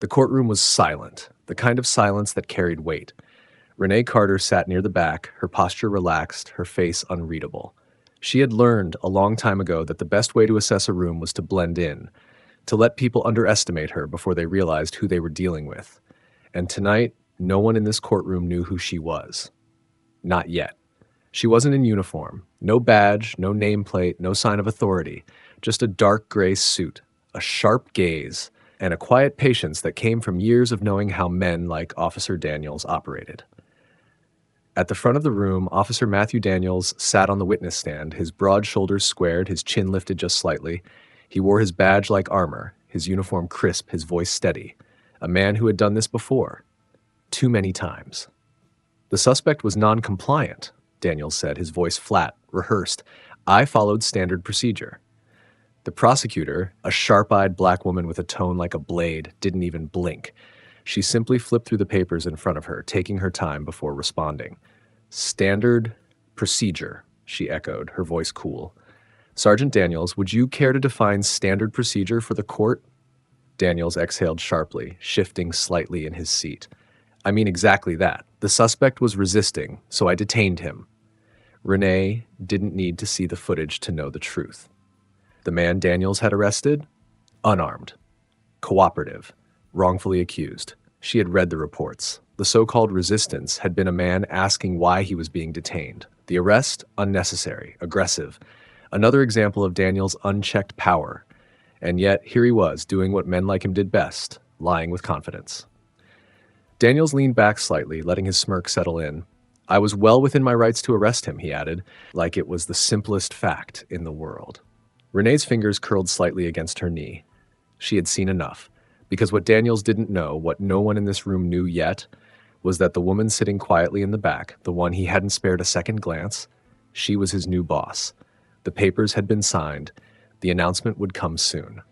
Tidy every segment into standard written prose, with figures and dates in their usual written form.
The courtroom was silent, the kind of silence that carried weight. Renee Carter sat near the back, her posture relaxed, her face unreadable. She had learned a long time ago that the best way to assess a room was to blend in, to let people underestimate her before they realized who they were dealing with. And tonight, no one in this courtroom knew who she was. Not yet. She wasn't in uniform. No badge, no nameplate, no sign of authority. Just a dark gray suit, a sharp gaze, and a quiet patience that came from years of knowing how men like Officer Daniels operated. At the front of the room, Officer Matthew Daniels sat on the witness stand, his broad shoulders squared, his chin lifted just slightly. He wore his badge like armor, his uniform crisp, his voice steady. A man who had done this before. Too many times. The suspect was non-compliant, Daniels said, his voice flat, rehearsed. I followed standard procedure. The prosecutor, a sharp-eyed black woman with a tone like a blade, didn't even blink. She simply flipped through the papers in front of her, taking her time before responding. Standard procedure, she echoed, her voice cool. Sergeant Daniels, would you care to define standard procedure for the court? Daniels exhaled sharply, shifting slightly in his seat. I mean exactly that. The suspect was resisting, so I detained him. Renee didn't need to see the footage to know the truth. The man Daniels had arrested? Unarmed. Cooperative. Wrongfully accused. She had read the reports. The so-called resistance had been a man asking why he was being detained. The arrest? Unnecessary. Aggressive. Another example of Daniels' unchecked power. And yet, here he was, doing what men like him did best, lying with confidence. Daniels leaned back slightly, letting his smirk settle in. I was well within my rights to arrest him, he added, like it was the simplest fact in the world. Renee's fingers curled slightly against her knee. She had seen enough. Because what Daniels didn't know, what no one in this room knew yet, was that the woman sitting quietly in the back, the one he hadn't spared a second glance, she was his new boss. The papers had been signed. The announcement would come soon.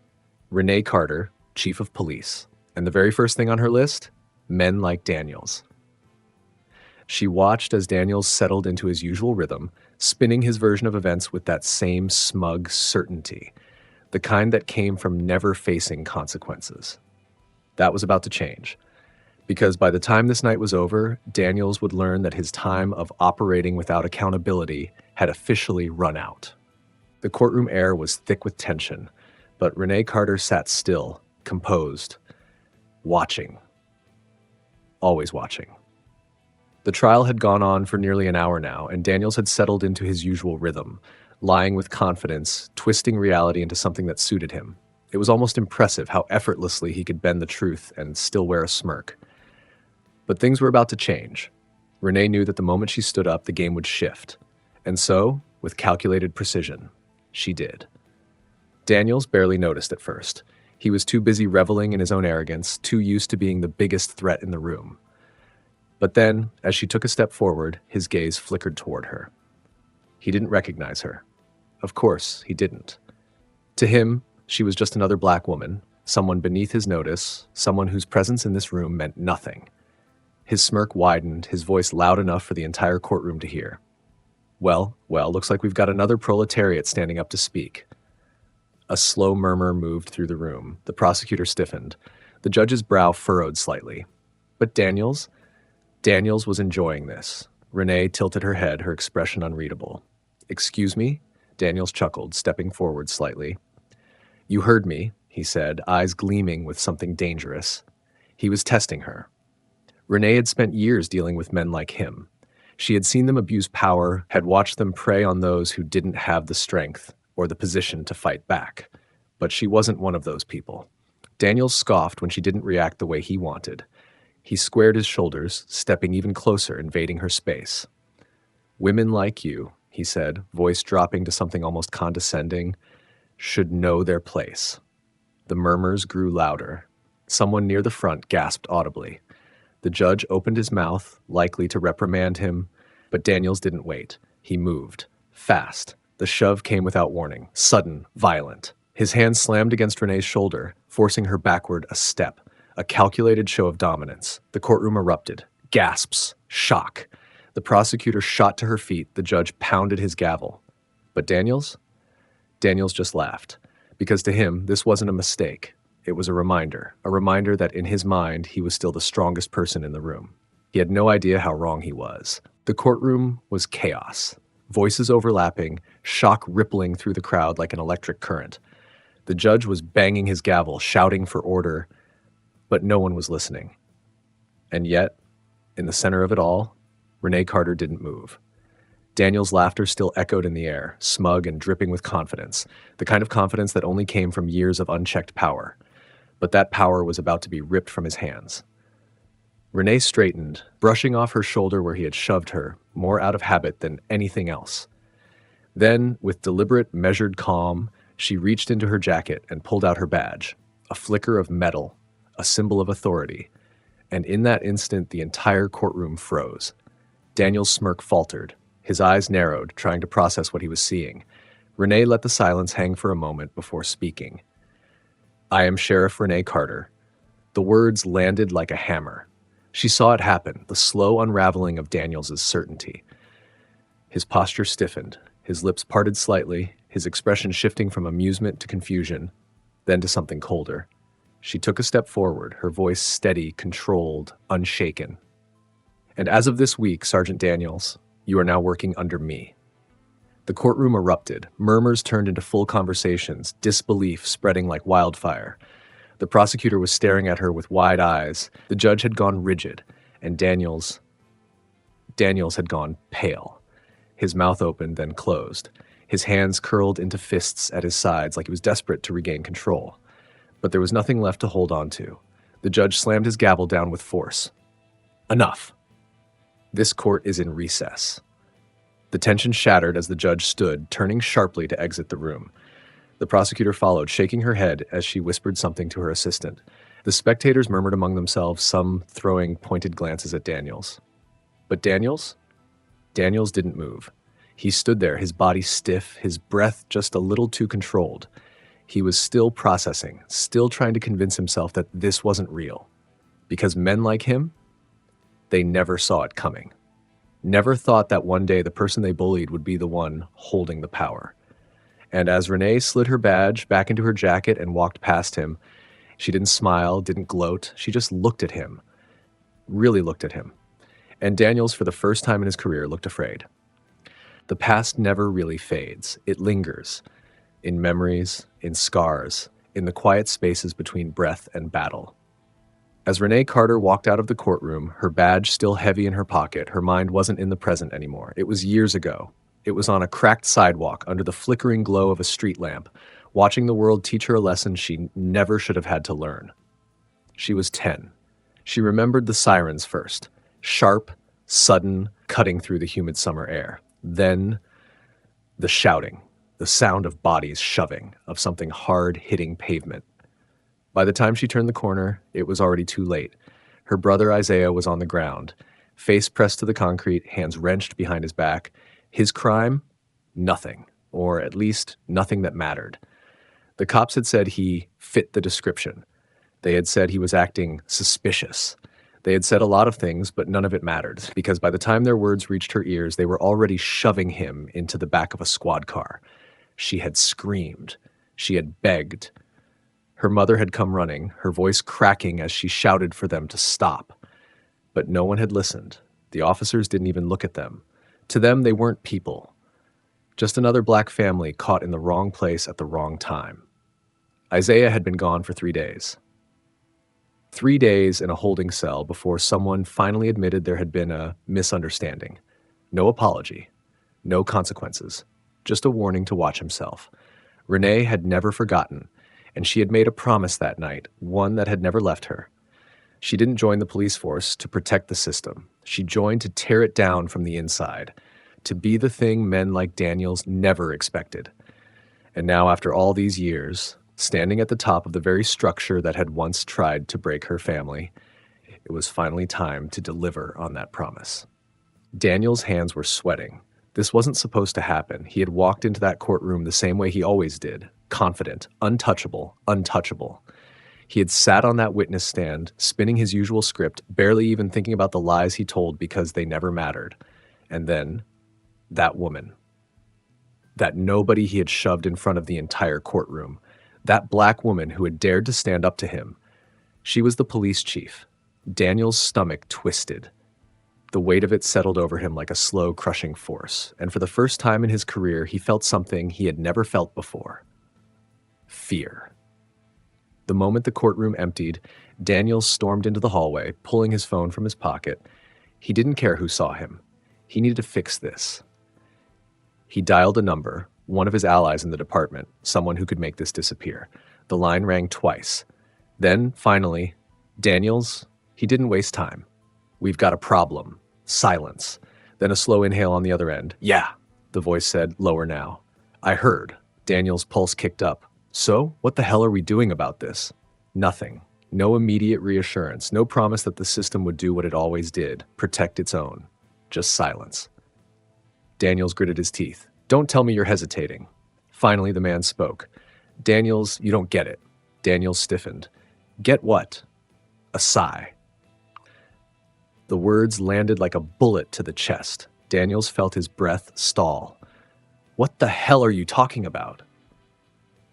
Renee Carter, chief of police. And the very first thing on her list? Men like Daniels. She watched as Daniels settled into his usual rhythm, spinning his version of events with that same smug certainty, the kind that came from never facing consequences. That was about to change, because by the time this night was over, Daniels would learn that his time of operating without accountability had officially run out. The courtroom air was thick with tension, but Renee Carter sat still, composed, watching. Always watching. The trial had gone on for nearly an hour now, and Daniels had settled into his usual rhythm, lying with confidence, twisting reality into something that suited him. It was almost impressive how effortlessly he could bend the truth and still wear a smirk. But things were about to change. Renee knew that the moment she stood up, the game would shift. And so, with calculated precision, she did. Daniels barely noticed at first. He was too busy reveling in his own arrogance, too used to being the biggest threat in the room. But then, as she took a step forward, his gaze flickered toward her. He didn't recognize her. Of course, he didn't. To him, she was just another black woman, someone beneath his notice, someone whose presence in this room meant nothing. His smirk widened, his voice loud enough for the entire courtroom to hear. Well, looks like we've got another proletariat standing up to speak. A slow murmur moved through the room. The prosecutor stiffened. The judge's brow furrowed slightly. But Daniels was enjoying this. Renee tilted her head, her expression unreadable. Excuse me? Daniels chuckled, stepping forward slightly. You heard me, he said, eyes gleaming with something dangerous. He was testing her. Renee had spent years dealing with men like him. She had seen them abuse power, had watched them prey on those who didn't have the strength or the position to fight back. But she wasn't one of those people. Daniels scoffed when she didn't react the way he wanted. He squared his shoulders, stepping even closer, invading her space. Women like you, he said, voice dropping to something almost condescending, should know their place. The murmurs grew louder. Someone near the front gasped audibly. The judge opened his mouth, likely to reprimand him, but Daniels didn't wait. He moved. Fast. The shove came without warning. Sudden. Violent. His hand slammed against Renee's shoulder, forcing her backward a step. A calculated show of dominance. The courtroom erupted. Gasps. Shock. The prosecutor shot to her feet. The judge pounded his gavel. But Daniels? Daniels just laughed. Because to him, this wasn't a mistake. It was a reminder that in his mind he was still the strongest person in the room. He had no idea how wrong he was. The courtroom was chaos. Voices overlapping, shock rippling through the crowd like an electric current. The judge was banging his gavel, shouting for order, but no one was listening. And yet, in the center of it all, Renee Carter didn't move. Daniel's laughter still echoed in the air, smug and dripping with confidence, the kind of confidence that only came from years of unchecked power. But that power was about to be ripped from his hands. Renee straightened, brushing off her shoulder where he had shoved her, more out of habit than anything else. Then, with deliberate, measured calm, she reached into her jacket and pulled out her badge, a flicker of metal, a symbol of authority. And in that instant, the entire courtroom froze. Daniel's smirk faltered. His eyes narrowed, trying to process what he was seeing. Renee let the silence hang for a moment before speaking. "I am Sheriff Renee Carter." The words landed like a hammer. She saw it happen, the slow unraveling of Daniels' certainty. His posture stiffened, his lips parted slightly, his expression shifting from amusement to confusion, then to something colder. She took a step forward, her voice steady, controlled, unshaken. "And as of this week, Sergeant Daniels, you are now working under me." The courtroom erupted. Murmurs turned into full conversations, disbelief spreading like wildfire. The prosecutor was staring at her with wide eyes. The judge had gone rigid, and Daniels had gone pale. His mouth opened, then closed. His hands curled into fists at his sides like he was desperate to regain control. But there was nothing left to hold on to. The judge slammed his gavel down with force. "Enough. This court is in recess." The tension shattered as the judge stood, turning sharply to exit the room. The prosecutor followed, shaking her head as she whispered something to her assistant. The spectators murmured among themselves, some throwing pointed glances at Daniels. But Daniels didn't move. He stood there, his body stiff, his breath just a little too controlled. He was still processing, still trying to convince himself that this wasn't real. Because men like him, they never saw it coming. Never thought that one day the person they bullied would be the one holding the power. And as Renee slid her badge back into her jacket and walked past him, she didn't smile, didn't gloat. She just looked at him. Really looked at him. And Daniels, for the first time in his career, looked afraid. The past never really fades. It lingers. In memories, in scars, in the quiet spaces between breath and battle. As Renee Carter walked out of the courtroom, her badge still heavy in her pocket, her mind wasn't in the present anymore. It was years ago. It was on a cracked sidewalk under the flickering glow of a street lamp, watching the world teach her a lesson she never should have had to learn. She was 10. She remembered the sirens first, sharp, sudden, cutting through the humid summer air. Then the shouting, the sound of bodies shoving, of something hard hitting pavement. By the time she turned the corner, it was already too late. Her brother Isaiah was on the ground, face pressed to the concrete, hands wrenched behind his back. His crime? Nothing, or at least nothing that mattered. The cops had said he fit the description. They had said he was acting suspicious. They had said a lot of things, but none of it mattered, because by the time their words reached her ears, they were already shoving him into the back of a squad car. She had screamed. She had begged. Her mother had come running, her voice cracking as she shouted for them to stop. But no one had listened. The officers didn't even look at them. To them, they weren't people. Just another black family caught in the wrong place at the wrong time. Isaiah had been gone for 3 days. 3 days in a holding cell before someone finally admitted there had been a misunderstanding. No apology. No consequences. Just a warning to watch himself. Renee had never forgotten, and she had made a promise that night, one that had never left her. She didn't join the police force to protect the system. She joined to tear it down from the inside, to be the thing men like Daniels never expected. And now, after all these years, standing at the top of the very structure that had once tried to break her family, it was finally time to deliver on that promise. Daniel's hands were sweating. This wasn't supposed to happen. He had walked into that courtroom the same way he always did, confident, untouchable, untouchable. He had sat on that witness stand, spinning his usual script, barely even thinking about the lies he told because they never mattered. And then, that woman. That nobody he had shoved in front of the entire courtroom. That black woman who had dared to stand up to him. She was the police chief. Daniel's stomach twisted. The weight of it settled over him like a slow, crushing force, and for the first time in his career, he felt something he had never felt before. Fear. The moment the courtroom emptied, Daniel stormed into the hallway, pulling his phone from his pocket. He didn't care who saw him. He needed to fix this. He dialed a number, one of his allies in the department, someone who could make this disappear. The line rang twice. Then, finally, Daniels, he didn't waste time. "We've got a problem." Silence. Then a slow inhale on the other end. "Yeah," the voice said, lower now. "I heard." Daniel's pulse kicked up. "So, what the hell are we doing about this?" Nothing. No immediate reassurance. No promise that the system would do what it always did, protect its own. Just silence. Daniels gritted his teeth. "Don't tell me you're hesitating." Finally, the man spoke. "Daniels, you don't get it." Daniels stiffened. "Get what?" A sigh. The words landed like a bullet to the chest. Daniels felt his breath stall. "What the hell are you talking about?"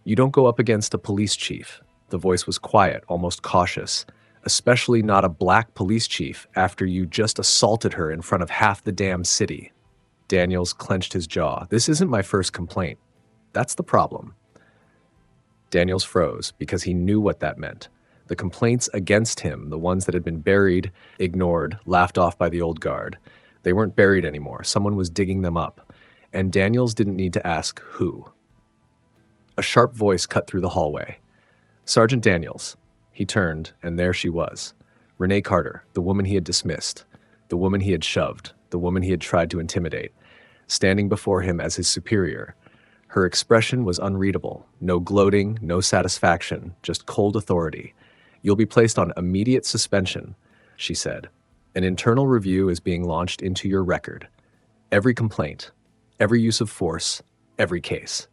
"You don't go up against a police chief." The voice was quiet, almost cautious. "Especially not a black police chief after you just assaulted her in front of half the damn city." Daniels clenched his jaw. "This isn't my first complaint. That's the problem." Daniels froze because he knew what that meant. The complaints against him, the ones that had been buried, ignored, laughed off by the old guard. They weren't buried anymore. Someone was digging them up. And Daniels didn't need to ask who. A sharp voice cut through the hallway. "Sergeant Daniels." He turned, and there she was. Renee Carter, the woman he had dismissed, the woman he had shoved, the woman he had tried to intimidate, standing before him as his superior. Her expression was unreadable. No gloating, no satisfaction, just cold authority. "You'll be placed on immediate suspension," she said. "An internal review is being launched into your record. Every complaint, every use of force, every case."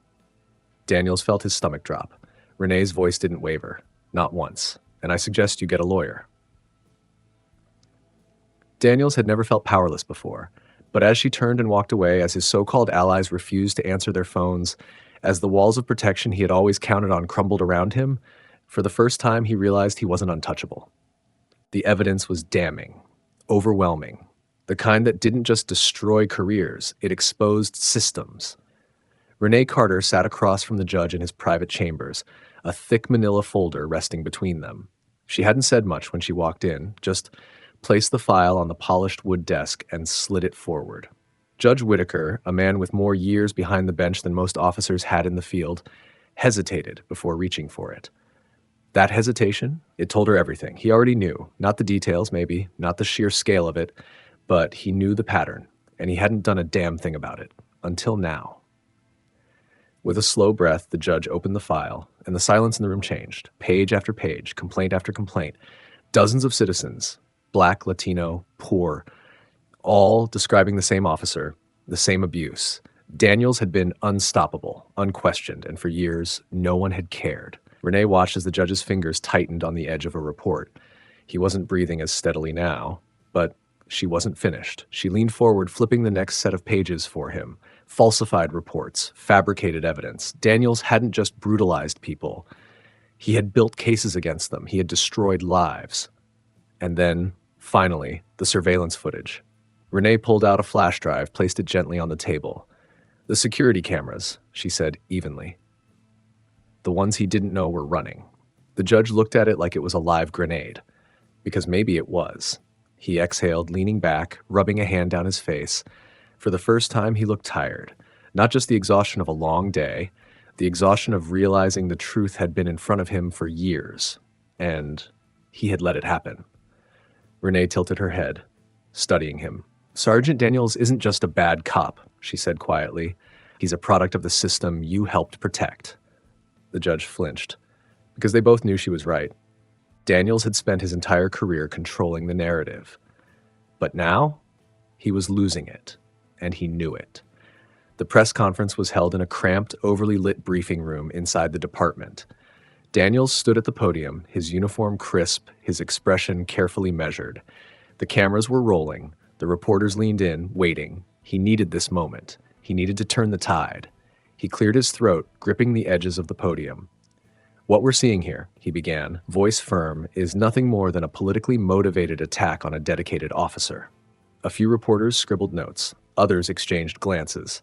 Daniels felt his stomach drop. Renee's voice didn't waver. "Not once. And I suggest you get a lawyer." Daniels had never felt powerless before. But as she turned and walked away, as his so-called allies refused to answer their phones, as the walls of protection he had always counted on crumbled around him, for the first time he realized he wasn't untouchable. The evidence was damning, overwhelming, the kind that didn't just destroy careers, it exposed systems. Renee Carter sat across from the judge in his private chambers, a thick manila folder resting between them. She hadn't said much when she walked in, just placed the file on the polished wood desk and slid it forward. Judge Whitaker, a man with more years behind the bench than most officers had in the field, hesitated before reaching for it. That hesitation, it told her everything. He already knew, not the details maybe, not the sheer scale of it, but he knew the pattern, and he hadn't done a damn thing about it, until now. With a slow breath, the judge opened the file, and the silence in the room changed, page after page, complaint after complaint. Dozens of citizens, Black, Latino, poor, all describing the same officer, the same abuse. Daniels had been unstoppable, unquestioned, and for years, no one had cared. Renee watched as the judge's fingers tightened on the edge of a report. He wasn't breathing as steadily now, but she wasn't finished. She leaned forward, flipping the next set of pages for him. Falsified reports, fabricated evidence. Daniels hadn't just brutalized people. He had built cases against them. He had destroyed lives. And then, finally, the surveillance footage. Renee pulled out a flash drive, placed it gently on the table. "The security cameras," she said evenly. The ones he didn't know were running. The judge looked at it like it was a live grenade. Because maybe it was. He exhaled, leaning back, rubbing a hand down his face. For the first time, he looked tired. Not just the exhaustion of a long day, the exhaustion of realizing the truth had been in front of him for years. And he had let it happen. Renee tilted her head, studying him. "Sergeant Daniels isn't just a bad cop," she said quietly. "He's a product of the system you helped protect." The judge flinched, because they both knew she was right. Daniels had spent his entire career controlling the narrative. But now, he was losing it, and he knew it. The press conference was held in a cramped, overly lit briefing room inside the department. Daniels stood at the podium, his uniform crisp, his expression carefully measured. The cameras were rolling. The reporters leaned in, waiting. He needed this moment. He needed to turn the tide. He cleared his throat, gripping the edges of the podium. "What we're seeing here," he began, voice firm, "is nothing more than a politically motivated attack on a dedicated officer." A few reporters scribbled notes. Others exchanged glances.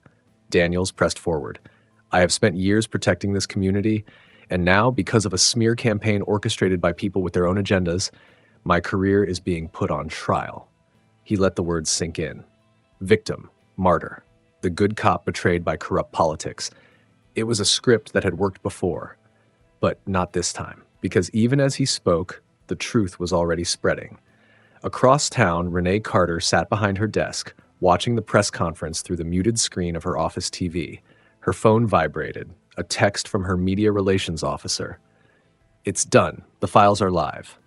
Daniels pressed forward. "I have spent years protecting this community, and now, because of a smear campaign orchestrated by people with their own agendas, my career is being put on trial." He let the words sink in. Victim, martyr, the good cop betrayed by corrupt politics. It was a script that had worked before, but not this time, because even as he spoke, the truth was already spreading. Across town, Renee Carter sat behind her desk, watching the press conference through the muted screen of her office TV. Her phone vibrated, a text from her media relations officer. "It's done. The files are live."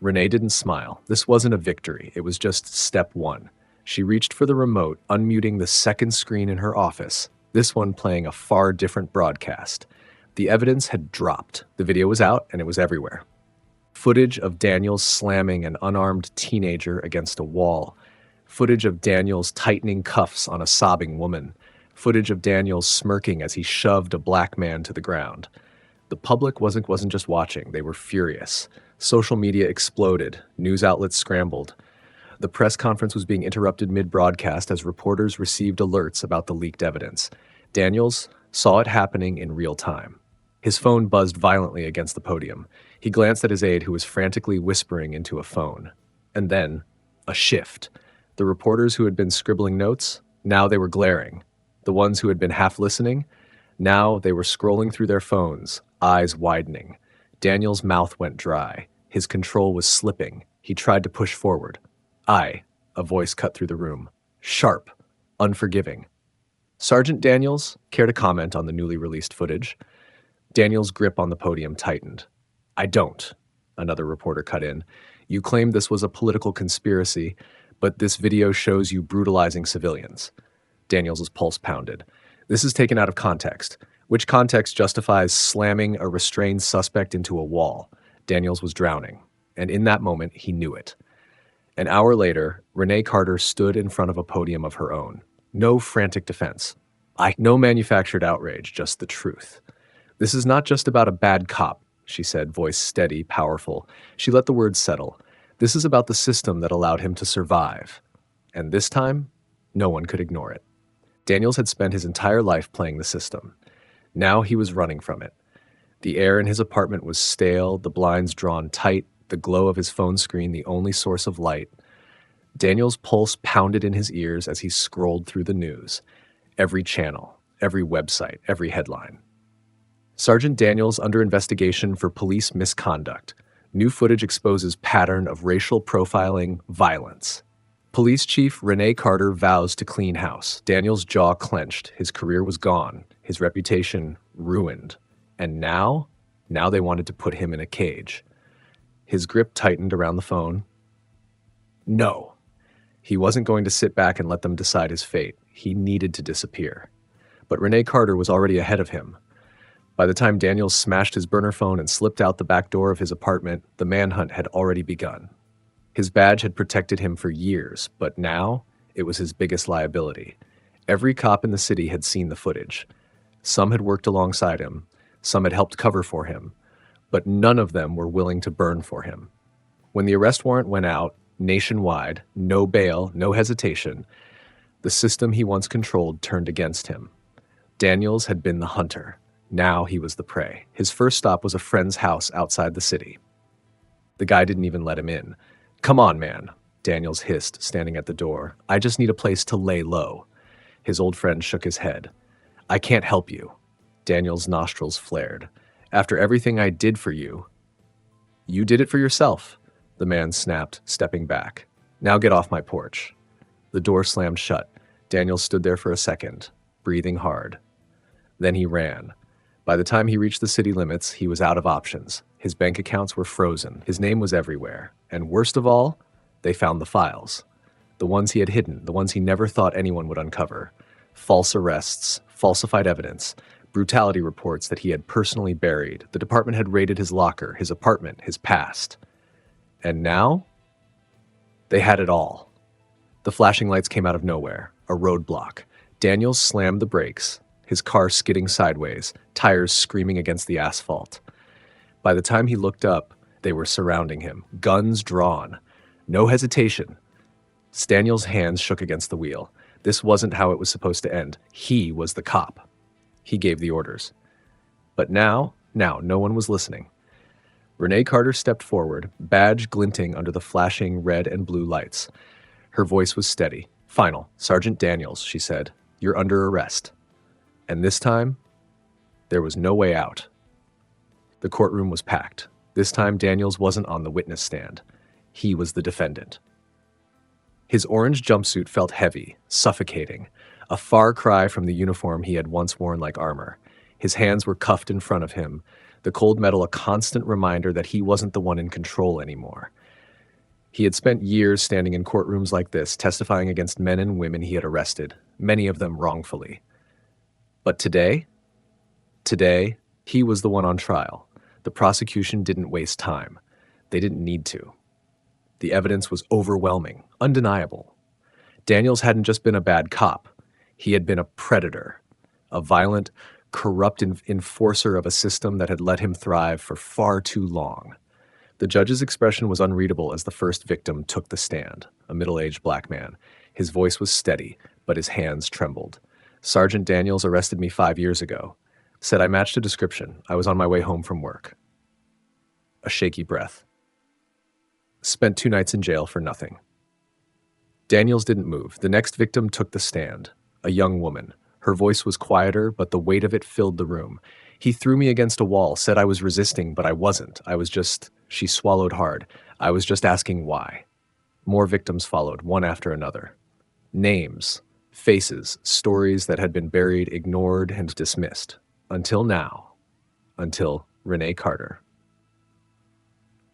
Renee didn't smile. This wasn't a victory. It was just step one. She reached for the remote, unmuting the second screen in her office, this one playing a far different broadcast. The evidence had dropped. The video was out, and it was everywhere. Footage of Daniels slamming an unarmed teenager against a wall. Footage of Daniels tightening cuffs on a sobbing woman. Footage of Daniels smirking as he shoved a black man to the ground. The public wasn't just watching, they were furious. Social media exploded, news outlets scrambled. The press conference was being interrupted mid-broadcast as reporters received alerts about the leaked evidence. Daniels saw it happening in real time. His phone buzzed violently against the podium. He glanced at his aide, who was frantically whispering into a phone. And then, a shift. The reporters who had been scribbling notes, now they were glaring. The ones who had been half listening, now they were scrolling through their phones, eyes widening. Daniel's mouth went dry. His control was slipping. He tried to push forward. "I," a voice cut through the room. Sharp, unforgiving. "Sergeant Daniels, care to comment on the newly released footage?" Daniels' grip on the podium tightened. "I don't," another reporter cut in. "You claimed this was a political conspiracy, but this video shows you brutalizing civilians." Daniels' pulse pounded. "This is taken out of context. Which context justifies slamming a restrained suspect into a wall?" Daniels was drowning, and in that moment, he knew it. An hour later, Renee Carter stood in front of a podium of her own. No frantic defense. No manufactured outrage, just the truth. "This is not just about a bad cop," she said, voice steady, powerful. She let the words settle. "This is about the system that allowed him to survive. And this time, no one could ignore it." Daniels had spent his entire life playing the system. Now he was running from it. The air in his apartment was stale, the blinds drawn tight, the glow of his phone screen the only source of light. Daniel's pulse pounded in his ears as he scrolled through the news. Every channel, every website, every headline. "Sergeant Daniels under investigation for police misconduct. New footage exposes pattern of racial profiling, violence." Police Chief Renee Carter vows to clean house. Daniel's jaw clenched. His career was gone. His reputation ruined. And now they wanted to put him in a cage. His grip tightened around the phone. No. He wasn't going to sit back and let them decide his fate. He needed to disappear. But Renee Carter was already ahead of him. By the time Daniels smashed his burner phone and slipped out the back door of his apartment, the manhunt had already begun. His badge had protected him for years, but now it was his biggest liability. Every cop in the city had seen the footage. Some had worked alongside him. Some had helped cover for him. But none of them were willing to burn for him. When the arrest warrant went out, nationwide, no bail, no hesitation, the system he once controlled turned against him. Daniels had been the hunter. Now he was the prey. His first stop was a friend's house outside the city. The guy didn't even let him in. "Come on, man," Daniels hissed, standing at the door. "I just need a place to lay low." His old friend shook his head. "I can't help you." Daniels' nostrils flared. "After everything I did for you." "You did it for yourself," the man snapped, stepping back. "Now get off my porch." The door slammed shut. Daniels stood there for a second, breathing hard. Then he ran. By the time he reached the city limits, he was out of options. His bank accounts were frozen. His name was everywhere. And worst of all, they found the files. The ones he had hidden, the ones he never thought anyone would uncover. False arrests, falsified evidence, brutality reports that he had personally buried. The department had raided his locker, his apartment, his past. And now, they had it all. The flashing lights came out of nowhere, a roadblock. Daniels slammed the brakes, his car skidding sideways, tires screaming against the asphalt. By the time he looked up, they were surrounding him, guns drawn. No hesitation. Daniel's hands shook against the wheel. This wasn't how it was supposed to end. He was the cop. He gave the orders. But now, no one was listening. Renee Carter stepped forward, badge glinting under the flashing red and blue lights. Her voice was steady. "Final, Sergeant Daniels," she said. "You're under arrest." And this time, there was no way out. The courtroom was packed. This time, Daniels wasn't on the witness stand. He was the defendant. His orange jumpsuit felt heavy, suffocating, a far cry from the uniform he had once worn like armor. His hands were cuffed in front of him, the cold metal a constant reminder that he wasn't the one in control anymore. He had spent years standing in courtrooms like this, testifying against men and women he had arrested, many of them wrongfully. But today, he was the one on trial. The prosecution didn't waste time. They didn't need to. The evidence was overwhelming, undeniable. Daniels hadn't just been a bad cop. He had been a predator, a violent, corrupt enforcer of a system that had let him thrive for far too long. The judge's expression was unreadable as the first victim took the stand, a middle-aged black man. His voice was steady, but his hands trembled. "Sergeant Daniels arrested me 5 years ago. Said I matched a description. I was on my way home from work." A shaky breath. "Spent 2 nights in jail for nothing." Daniels didn't move. The next victim took the stand, a young woman. Her voice was quieter, but the weight of it filled the room. "He threw me against a wall, said I was resisting, but I wasn't. She swallowed hard. "I was just asking why." More victims followed, one after another. Names, faces, stories that had been buried, ignored, and dismissed. Until now. Until Renee Carter.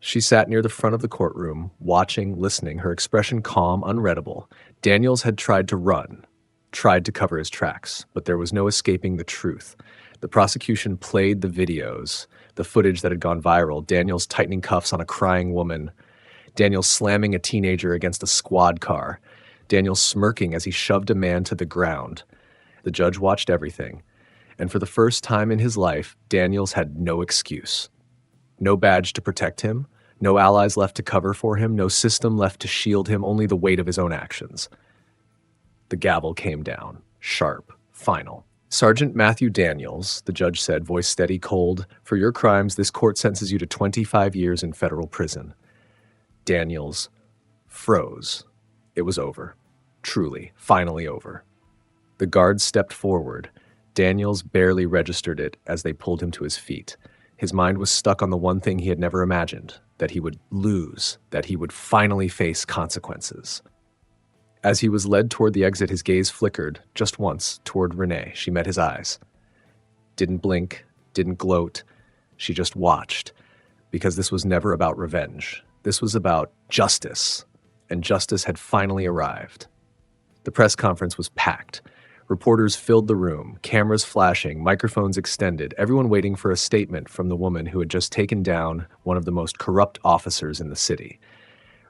She sat near the front of the courtroom, watching, listening, her expression calm, unreadable. Daniels had tried to run, tried to cover his tracks, but there was no escaping the truth. The prosecution played the videos, the footage that had gone viral, Daniels tightening cuffs on a crying woman, Daniels slamming a teenager against a squad car, Daniels smirking as he shoved a man to the ground. The judge watched everything, and for the first time in his life, Daniels had no excuse. No badge to protect him, no allies left to cover for him, no system left to shield him, only the weight of his own actions. The gavel came down, sharp, final. "Sergeant Matthew Daniels," the judge said, voice steady, cold, "for your crimes, this court sentences you to 25 years in federal prison." Daniels froze. It was over. Truly, finally over. The guards stepped forward. Daniels barely registered it as they pulled him to his feet. His mind was stuck on the one thing he had never imagined, that he would lose, that he would finally face consequences. As he was led toward the exit, his gaze flickered, just once, toward Renee. She met his eyes. Didn't blink, didn't gloat. She just watched, because this was never about revenge. This was about justice, and justice had finally arrived. The press conference was packed. Reporters filled the room, cameras flashing, microphones extended, everyone waiting for a statement from the woman who had just taken down one of the most corrupt officers in the city.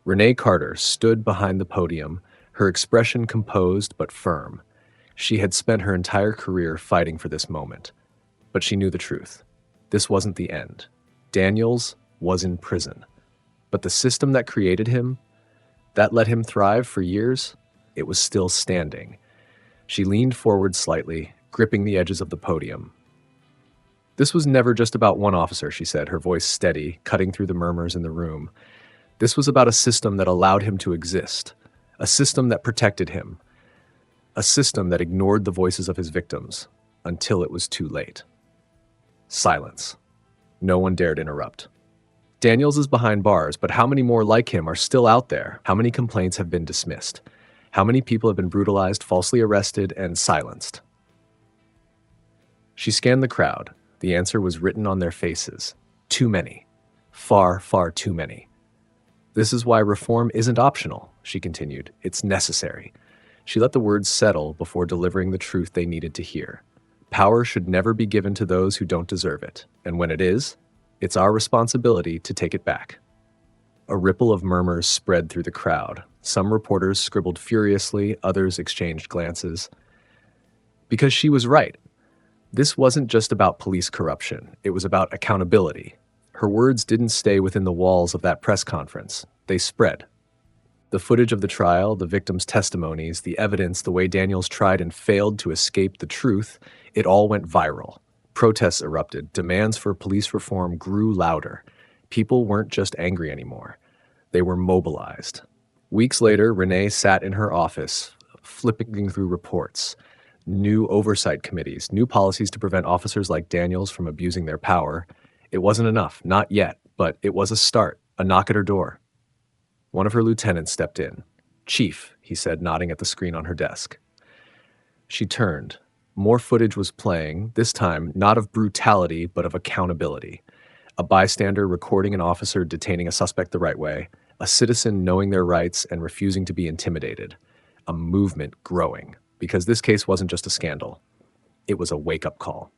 Renee Carter stood behind the podium, her expression composed but firm. She had spent her entire career fighting for this moment. But she knew the truth. This wasn't the end. Daniels was in prison. But the system that created him, that let him thrive for years, it was still standing. She leaned forward slightly, gripping the edges of the podium. "This was never just about one officer," she said, her voice steady, cutting through the murmurs in the room. "This was about a system that allowed him to exist, a system that protected him, a system that ignored the voices of his victims until it was too late." Silence. No one dared interrupt. Daniels is behind bars, but how many more like him are still out there? How many complaints have been dismissed? How many people have been brutalized, falsely arrested, and silenced? She scanned the crowd. The answer was written on their faces. Too many. Far, far too many. "This is why reform isn't optional," she continued. "It's necessary." She let the words settle before delivering the truth they needed to hear. Power should never be given to those who don't deserve it, and when it is, it's our responsibility to take it back. A ripple of murmurs spread through the crowd. Some reporters scribbled furiously, others exchanged glances. Because she was right. This wasn't just about police corruption. It was about accountability. Her words didn't stay within the walls of that press conference. They spread. The footage of the trial, the victims' testimonies, the evidence, the way Daniels tried and failed to escape the truth, it all went viral. Protests erupted. Demands for police reform grew louder. People weren't just angry anymore. They were mobilized. Weeks later, Renee sat in her office, flipping through reports, new oversight committees, new policies to prevent officers like Daniels from abusing their power. It wasn't enough, not yet, but it was a start, a knock at her door. One of her lieutenants stepped in. "Chief," he said, nodding at the screen on her desk. She turned. More footage was playing, this time not of brutality, but of accountability. A bystander recording an officer detaining a suspect the right way, a citizen knowing their rights and refusing to be intimidated. A movement growing, because this case wasn't just a scandal. It was a wake-up call.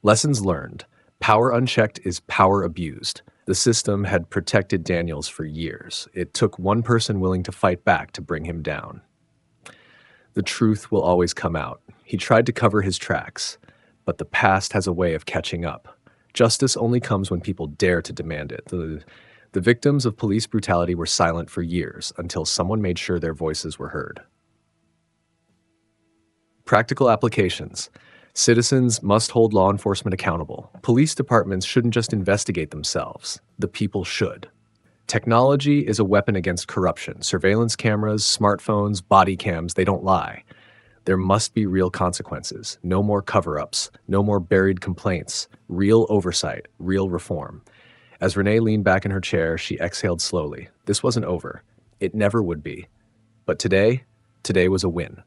Lessons learned. Power unchecked is power abused. The system had protected Daniels for years. It took one person willing to fight back to bring him down. The truth will always come out. He tried to cover his tracks, but the past has a way of catching up. Justice only comes when people dare to demand it. The victims of police brutality were silent for years until someone made sure their voices were heard. Practical applications. Citizens must hold law enforcement accountable. Police departments shouldn't just investigate themselves. The people should. Technology is a weapon against corruption. Surveillance cameras, smartphones, body cams, they don't lie. There must be real consequences. No more cover-ups. No more buried complaints. Real oversight. Real reform. As Renee leaned back in her chair, she exhaled slowly. This wasn't over. It never would be. But today was a win.